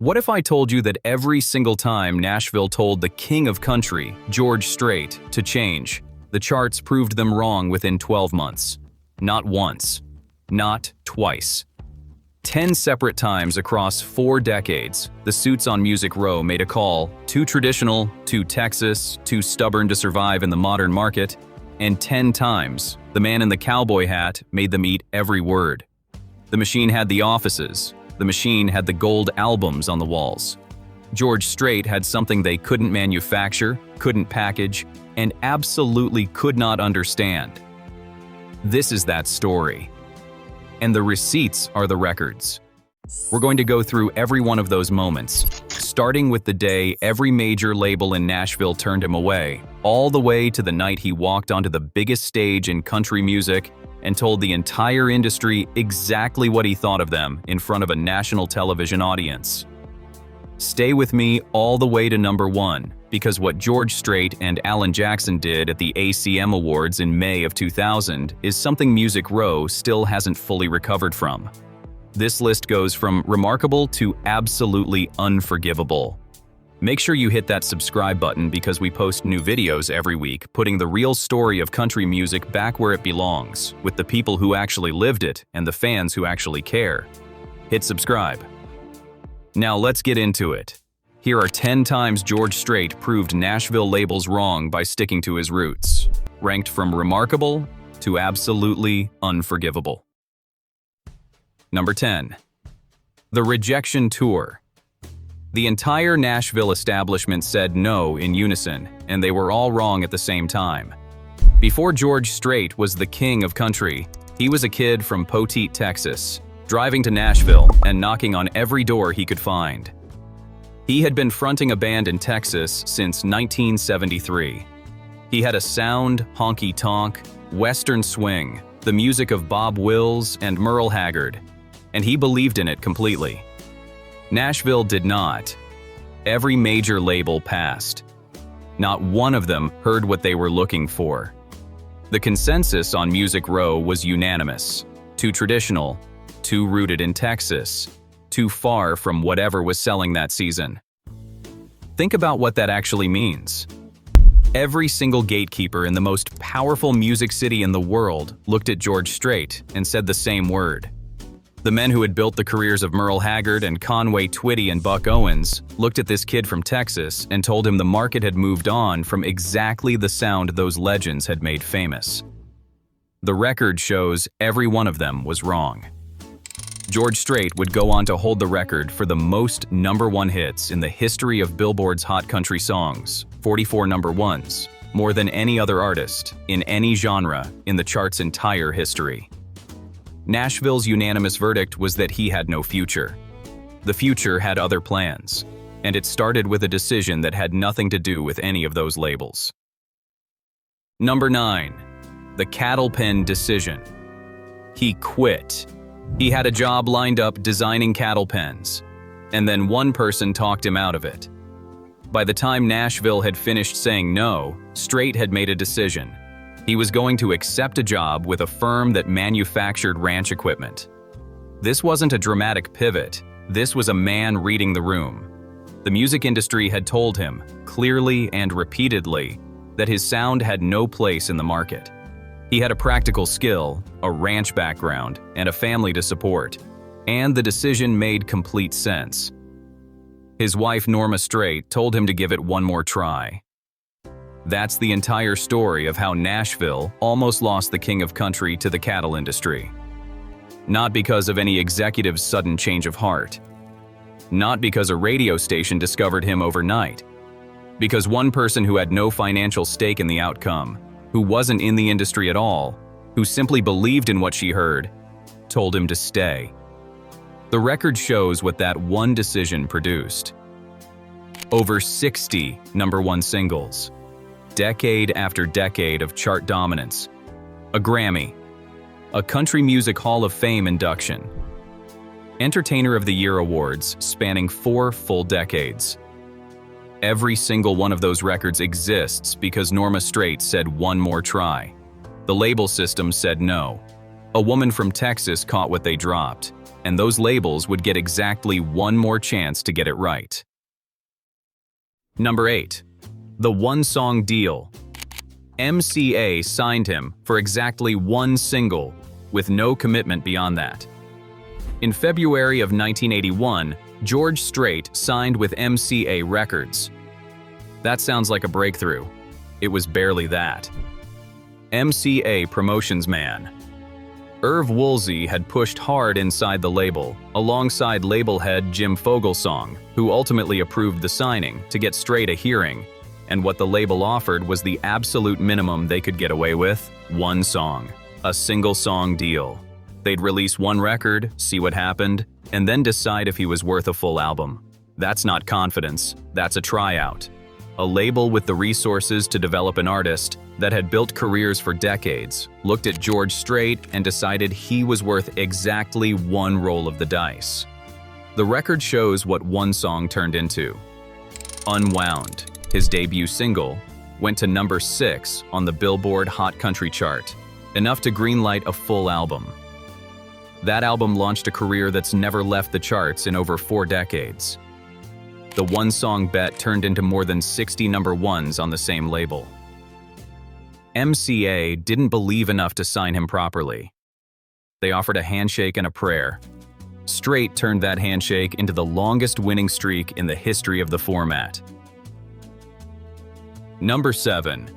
What if I told you that every single time Nashville told the king of country, George Strait, to change, the charts proved them wrong within 12 months? Not once. Not twice. 10 separate times across 4 decades, the suits on Music Row made a call, too traditional, too Texas, too stubborn to survive in the modern market, and 10 times, the man in the cowboy hat made them eat every word. The machine had the offices. The machine had the gold albums on the walls. George Strait had something they couldn't manufacture, couldn't package, and absolutely could not understand. This is that story. And the receipts are the records. We're going to go through every one of those moments, starting with the day every major label in Nashville turned him away, all the way to the night he walked onto the biggest stage in country music and told the entire industry exactly what he thought of them in front of a national television audience. Stay with me all the way to number 1, because what George Strait and Alan Jackson did at the ACM Awards in May of 2000 is something Music Row still hasn't fully recovered from. This list goes from remarkable to absolutely unforgivable. Make sure you hit that subscribe button because we post new videos every week, putting the real story of country music back where it belongs, with the people who actually lived it and the fans who actually care. Hit subscribe. Now let's get into it. Here are 10 times George Strait proved Nashville labels wrong by sticking to his roots, ranked from remarkable to absolutely unforgivable. Number 10. The Rejection Tour. The entire Nashville establishment said no in unison, and they were all wrong at the same time. Before George Strait was the king of country, he was a kid from Poteet, Texas, driving to Nashville and knocking on every door he could find. He had been fronting a band in Texas since 1973. He had a sound, honky-tonk, western swing, the music of Bob Wills and Merle Haggard, and he believed in it completely. Nashville did not. Every major label passed. Not one of them heard what they were looking for. The consensus on Music Row was unanimous. Too traditional, too rooted in Texas, too far from whatever was selling that season. Think about what that actually means. Every single gatekeeper in the most powerful music city in the world looked at George Strait and said the same word. The men who had built the careers of Merle Haggard and Conway Twitty and Buck Owens looked at this kid from Texas and told him the market had moved on from exactly the sound those legends had made famous. The record shows every one of them was wrong. George Strait would go on to hold the record for the most #1 hits in the history of Billboard's Hot Country Songs, 44 #1s, more than any other artist, in any genre, in the chart's entire history. Nashville's unanimous verdict was that he had no future. The future had other plans, and it started with a decision that had nothing to do with any of those labels. Number 9. The Cattle Pen Decision. He quit. He had a job lined up designing cattle pens, and then one person talked him out of it. By the time Nashville had finished saying no, Strait had made a decision. He was going to accept a job with a firm that manufactured ranch equipment. This wasn't a dramatic pivot. This was a man reading the room. The music industry had told him, clearly and repeatedly, that his sound had no place in the market. He had a practical skill, a ranch background, and a family to support, and the decision made complete sense. His wife Norma Strait told him to give it one more try. That's the entire story of how Nashville almost lost the king of country to the cattle industry. Not because of any executive's sudden change of heart. Not because a radio station discovered him overnight. Because one person who had no financial stake in the outcome, who wasn't in the industry at all, who simply believed in what she heard, told him to stay. The record shows what that one decision produced. Over 60 #1 singles. Decade after decade of chart dominance, a Grammy, a Country Music Hall of Fame induction, Entertainer of the Year awards spanning 4 full decades. Every single one of those records exists because Norma Strait said one more try. The label system said no. A woman from Texas caught what they dropped, and those labels would get exactly one more chance to get it right. Number 8. The one-song deal. MCA signed him for exactly one single, with no commitment beyond that. In February of 1981, George Strait signed with MCA Records. That sounds like a breakthrough. It was barely that. MCA promotions man. Erv Woolsey had pushed hard inside the label, alongside label head Jim Fogelsong, who ultimately approved the signing to get Strait a hearing, and what the label offered was the absolute minimum they could get away with: one song. A single-song deal. They'd release one record, see what happened, and then decide if he was worth a full album. That's not confidence, that's a tryout. A label with the resources to develop an artist that had built careers for decades looked at George Strait and decided he was worth exactly one roll of the dice. The record shows what one song turned into. Unwound, his debut single, went to number 6 on the Billboard Hot Country chart, enough to greenlight a full album. That album launched a career that's never left the charts in over 4 decades. The one-song bet turned into more than 60 number ones on the same label. MCA didn't believe enough to sign him properly. They offered a handshake and a prayer. Strait turned that handshake into the longest winning streak in the history of the format. Number 7.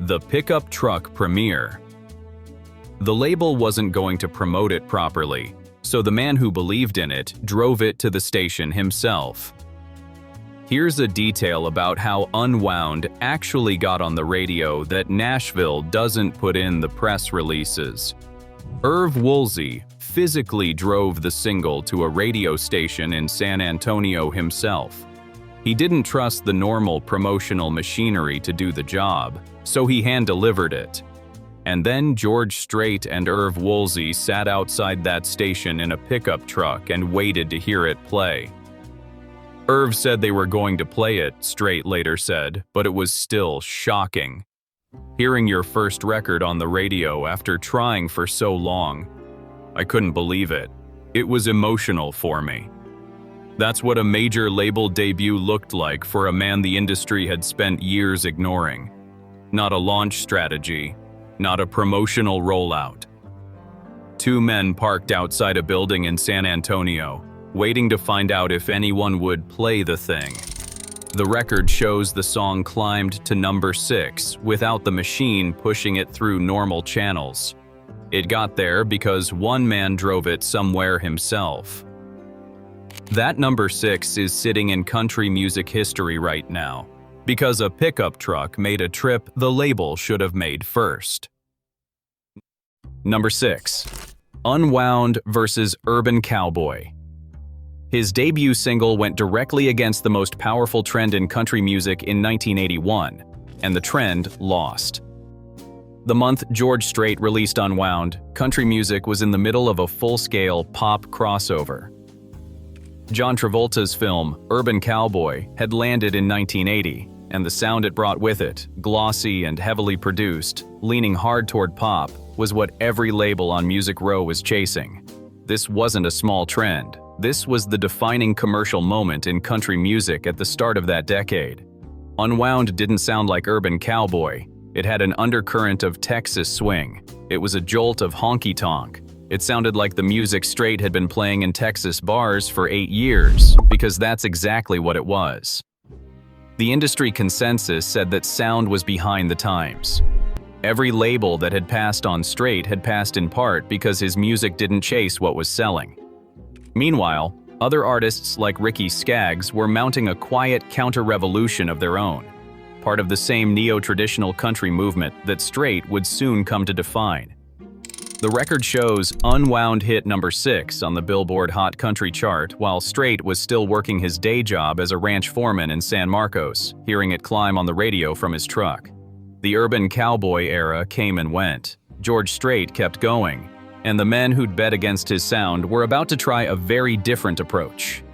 The Pickup Truck Premiere. The label wasn't going to promote it properly, so the man who believed in it drove it to the station himself. Here's a detail about how Unwound actually got on the radio that Nashville doesn't put in the press releases. Erv Woolsey physically drove the single to a radio station in San Antonio himself. He didn't trust the normal promotional machinery to do the job, so he hand-delivered it. And then George Strait and Erv Woolsey sat outside that station in a pickup truck and waited to hear it play. Erv said they were going to play it, Strait later said, but it was still shocking. Hearing your first record on the radio after trying for so long, I couldn't believe it. It was emotional for me. That's what a major label debut looked like for a man the industry had spent years ignoring. Not a launch strategy, not a promotional rollout. 2 men parked outside a building in San Antonio, waiting to find out if anyone would play the thing. The record shows the song climbed to number 6 without the machine pushing it through normal channels. It got there because one man drove it somewhere himself. That number 6 is sitting in country music history right now, because a pickup truck made a trip the label should have made first. Number 6. Unwound versus Urban Cowboy. His debut single went directly against the most powerful trend in country music in 1981, and the trend lost. The month George Strait released Unwound, country music was in the middle of a full-scale pop crossover. John Travolta's film, Urban Cowboy, had landed in 1980, and the sound it brought with it, glossy and heavily produced, leaning hard toward pop, was what every label on Music Row was chasing. This wasn't a small trend. This was the defining commercial moment in country music at the start of that decade. Unwound didn't sound like Urban Cowboy. It had an undercurrent of Texas swing. It was a jolt of honky-tonk. It sounded like the music Strait had been playing in Texas bars for 8 years, because that's exactly what it was. The industry consensus said that sound was behind the times. Every label that had passed on Strait had passed in part because his music didn't chase what was selling. Meanwhile, other artists like Ricky Skaggs were mounting a quiet counter-revolution of their own, part of the same neo-traditional country movement that Strait would soon come to define. The record shows Unwound hit number 6 on the Billboard Hot Country chart while Strait was still working his day job as a ranch foreman in San Marcos, hearing it climb on the radio from his truck. The Urban Cowboy era came and went. George Strait kept going, and the men who'd bet against his sound were about to try a very different approach.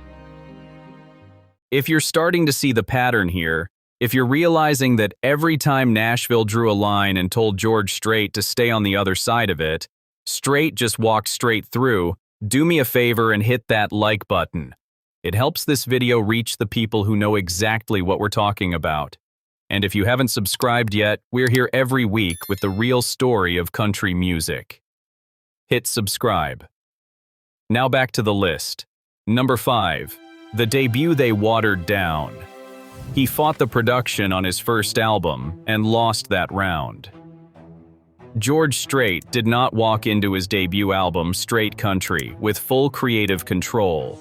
If you're starting to see the pattern here, if you're realizing that every time Nashville drew a line and told George Strait to stay on the other side of it, Strait just walked straight through. Do me a favor and hit that like button. It helps this video reach the people who know exactly what we're talking about. And if you haven't subscribed yet, we're here every week with the real story of country music. Hit subscribe. Now back to the list. Number 5. The debut they watered down. He fought the production on his first album and lost that round. George Strait did not walk into his debut album, Straight Country, with full creative control.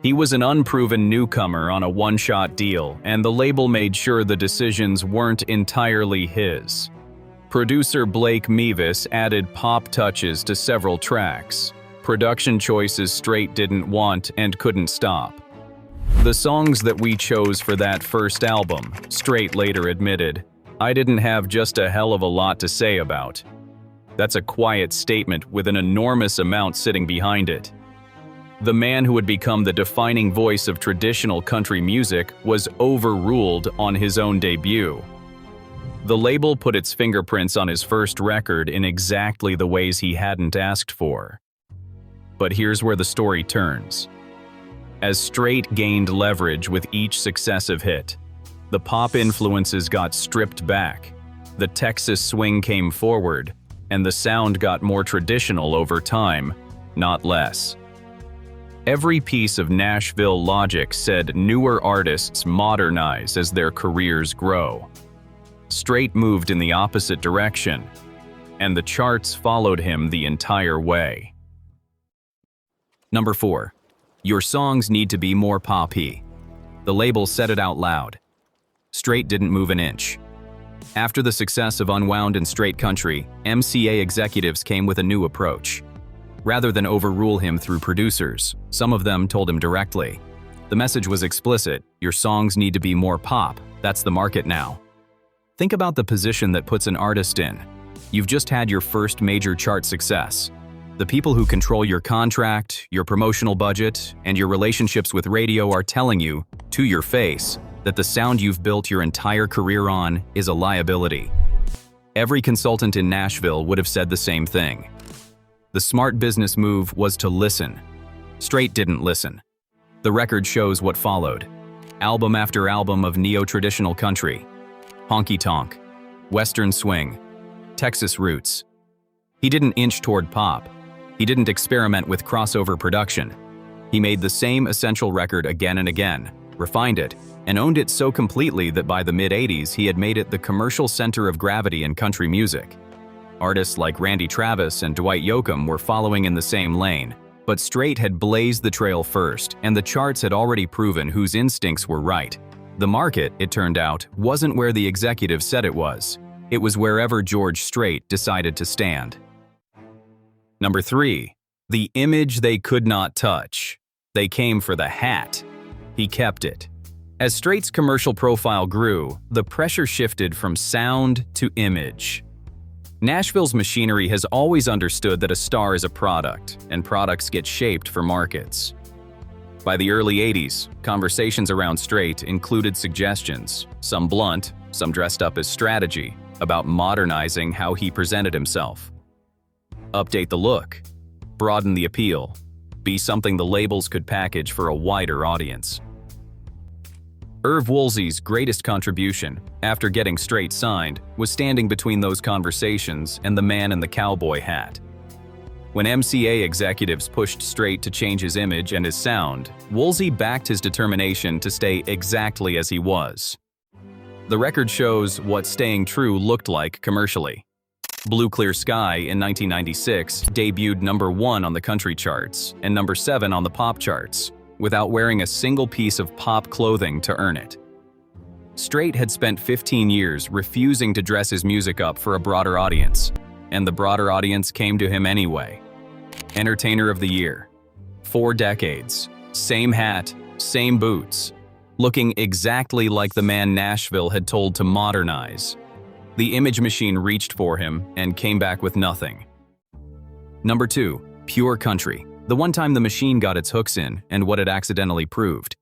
He was an unproven newcomer on a one-shot deal, and the label made sure the decisions weren't entirely his. Producer Blake Mevis added pop touches to several tracks, production choices Strait didn't want and couldn't stop. The songs that we chose for that first album, Strait later admitted, I didn't have just a hell of a lot to say about. That's a quiet statement with an enormous amount sitting behind it. The man who would become the defining voice of traditional country music was overruled on his own debut. The label put its fingerprints on his first record in exactly the ways he hadn't asked for. But here's where the story turns. As Strait gained leverage with each successive hit, the pop influences got stripped back, the Texas swing came forward, and the sound got more traditional over time, not less. Every piece of Nashville logic said newer artists modernize as their careers grow. Strait moved in the opposite direction, and the charts followed him the entire way. Number 4. Your songs need to be more poppy. The label said it out loud. Strait didn't move an inch. After the success of Unwound and Straight Country, MCA executives came with a new approach. Rather than overrule him through producers, some of them told him directly. The message was explicit: your songs need to be more pop, that's the market now. Think about the position that puts an artist in. You've just had your first major chart success. The people who control your contract, your promotional budget, and your relationships with radio are telling you, to your face, that the sound you've built your entire career on is a liability. Every consultant in Nashville would have said the same thing. The smart business move was to listen. Strait didn't listen. The record shows what followed. Album after album of neo-traditional country, honky-tonk, western swing, Texas roots. He didn't inch toward pop. He didn't experiment with crossover production. He made the same essential record again and again, refined it, and owned it so completely that by the mid-'80s he had made it the commercial center of gravity in country music. Artists like Randy Travis and Dwight Yoakam were following in the same lane, but Strait had blazed the trail first, and the charts had already proven whose instincts were right. The market, it turned out, wasn't where the executives said it was. It was wherever George Strait decided to stand. Number 3. The image they could not touch. They came for the hat. He kept it. As Strait's commercial profile grew, the pressure shifted from sound to image. Nashville's machinery has always understood that a star is a product, and products get shaped for markets. By the early 80s, conversations around Strait included suggestions, some blunt, some dressed up as strategy, about modernizing how he presented himself. Update the look, broaden the appeal, be something the labels could package for a wider audience. Erv Woolsey's greatest contribution, after getting Strait signed, was standing between those conversations and the man in the cowboy hat. When MCA executives pushed Strait to change his image and his sound, Woolsey backed his determination to stay exactly as he was. The record shows what staying true looked like commercially. Blue Clear Sky in 1996 debuted number 1 on the country charts and number 7 on the pop charts, without wearing a single piece of pop clothing to earn it. Strait had spent 15 years refusing to dress his music up for a broader audience, and the broader audience came to him anyway. Entertainer of the Year. 4 decades, same hat, same boots, looking exactly like the man Nashville had told to modernize. The image machine reached for him and came back with nothing. Number 2, pure country. The one time the machine got its hooks in and what it accidentally proved.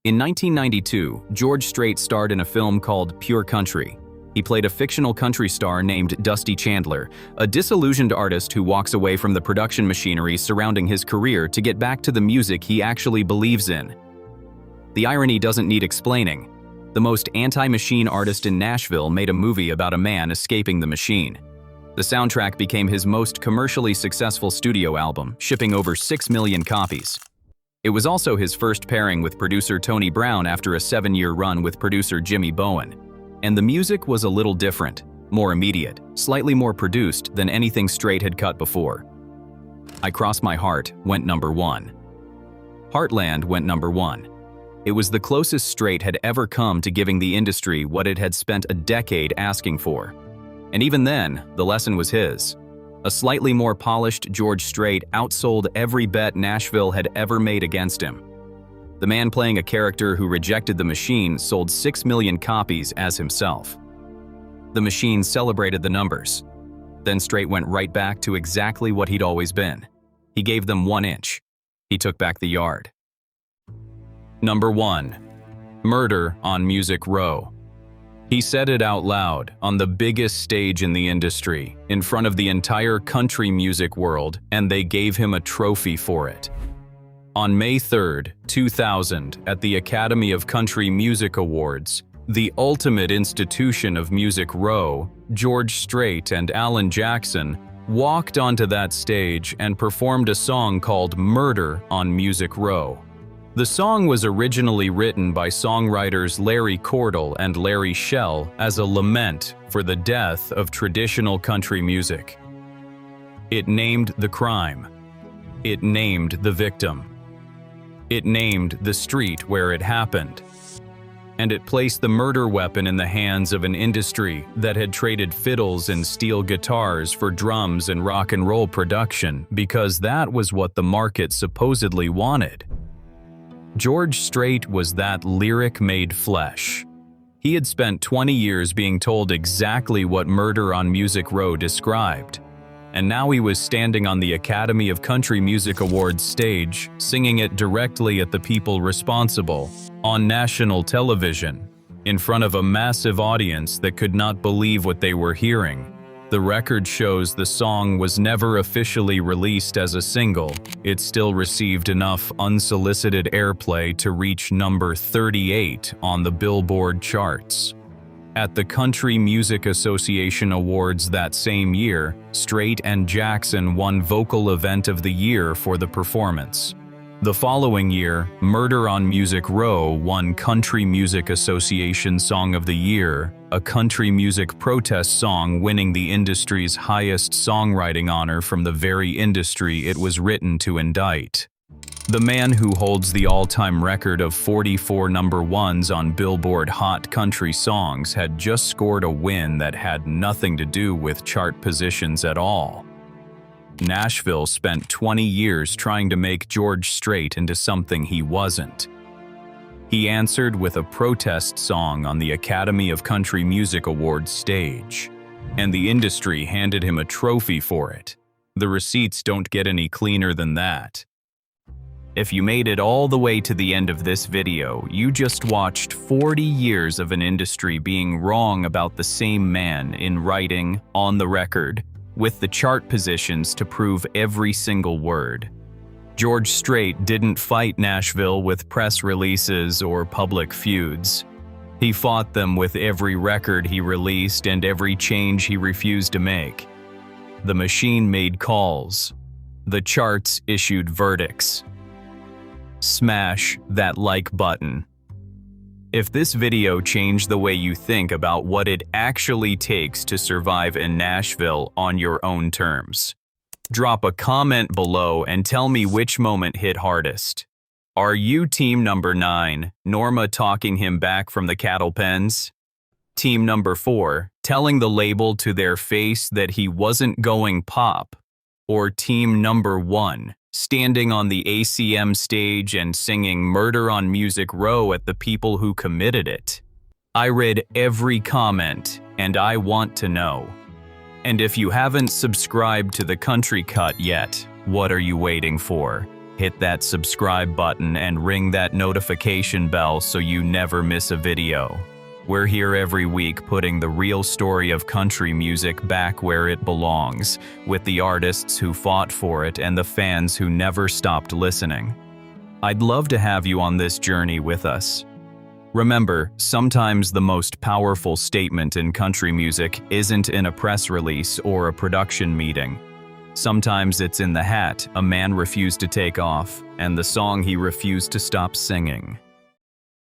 In 1992, George Strait starred in a film called Pure Country. He played a fictional country star named Dusty Chandler, a disillusioned artist who walks away from the production machinery surrounding his career to get back to the music he actually believes in. The irony doesn't need explaining. The most anti-machine artist in Nashville made a movie about a man escaping the machine. The soundtrack became his most commercially successful studio album, shipping over 6 million copies. It was also his first pairing with producer Tony Brown after a 7-year run with producer Jimmy Bowen. And the music was a little different, more immediate, slightly more produced than anything Strait had cut before. I Cross My Heart went number 1. Heartland went number 1. It was the closest Strait had ever come to giving the industry what it had spent a decade asking for. And even then, the lesson was his. A slightly more polished George Strait outsold every bet Nashville had ever made against him. The man playing a character who rejected the machine sold 6 million copies as himself. The machine celebrated the numbers. Then Strait went right back to exactly what he'd always been. He gave them 1 inch. He took back the yard. Number 1. Murder on Music Row. He said it out loud on the biggest stage in the industry, in front of the entire country music world, and they gave him a trophy for it. On May 3, 2000, at the Academy of Country Music Awards, the ultimate institution of Music Row, George Strait and Alan Jackson walked onto that stage and performed a song called Murder on Music Row. The song was originally written by songwriters Larry Cordell and Larry Shell as a lament for the death of traditional country music. It named the crime. It named the victim. It named the street where it happened. And it placed the murder weapon in the hands of an industry that had traded fiddles and steel guitars for drums and rock and roll production because that was what the market supposedly wanted. George Strait was that lyric made flesh. He had spent 20 years being told exactly what Murder on Music Row described. And now he was standing on the Academy of Country Music Awards stage, singing it directly at the people responsible, on national television, in front of a massive audience that could not believe what they were hearing. The record shows the song was never officially released as a single. It still received enough unsolicited airplay to reach number 38 on the Billboard charts. At the Country Music Association Awards that same year, Strait and Jackson won Vocal Event of the Year for the performance. The following year, Murder on Music Row won Country Music Association Song of the Year, a country music protest song winning the industry's highest songwriting honor from the very industry it was written to indict. The man who holds the all-time record of 44 number ones on Billboard Hot Country Songs had just scored a win that had nothing to do with chart positions at all. Nashville spent 20 years trying to make George Strait into something he wasn't. He answered with a protest song on the Academy of Country Music Awards stage, and the industry handed him a trophy for it. The receipts don't get any cleaner than that. If you made it all the way to the end of this video, you just watched 40 years of an industry being wrong about the same man in writing, on the record, with the chart positions to prove every single word. George Strait didn't fight Nashville with press releases or public feuds. He fought them with every record he released and every change he refused to make. The machine made calls. The charts issued verdicts. Smash that like button. If this video changed the way you think about what it actually takes to survive in Nashville on your own terms, drop a comment below and tell me which moment hit hardest. Are you team number 9, Norma talking him back from the cattle pens? Team number 4, telling the label to their face that he wasn't going pop? Or team number 1, standing on the ACM stage and singing Murder on Music Row at the people who committed it? I read every comment, and I want to know. And if you haven't subscribed to the Country Cut yet, what are you waiting for? Hit that subscribe button and ring that notification bell so you never miss a video. We're here every week putting the real story of country music back where it belongs, with the artists who fought for it and the fans who never stopped listening. I'd love to have you on this journey with us. Remember, sometimes the most powerful statement in country music isn't in a press release or a production meeting. Sometimes it's in the hat a man refused to take off and the song he refused to stop singing.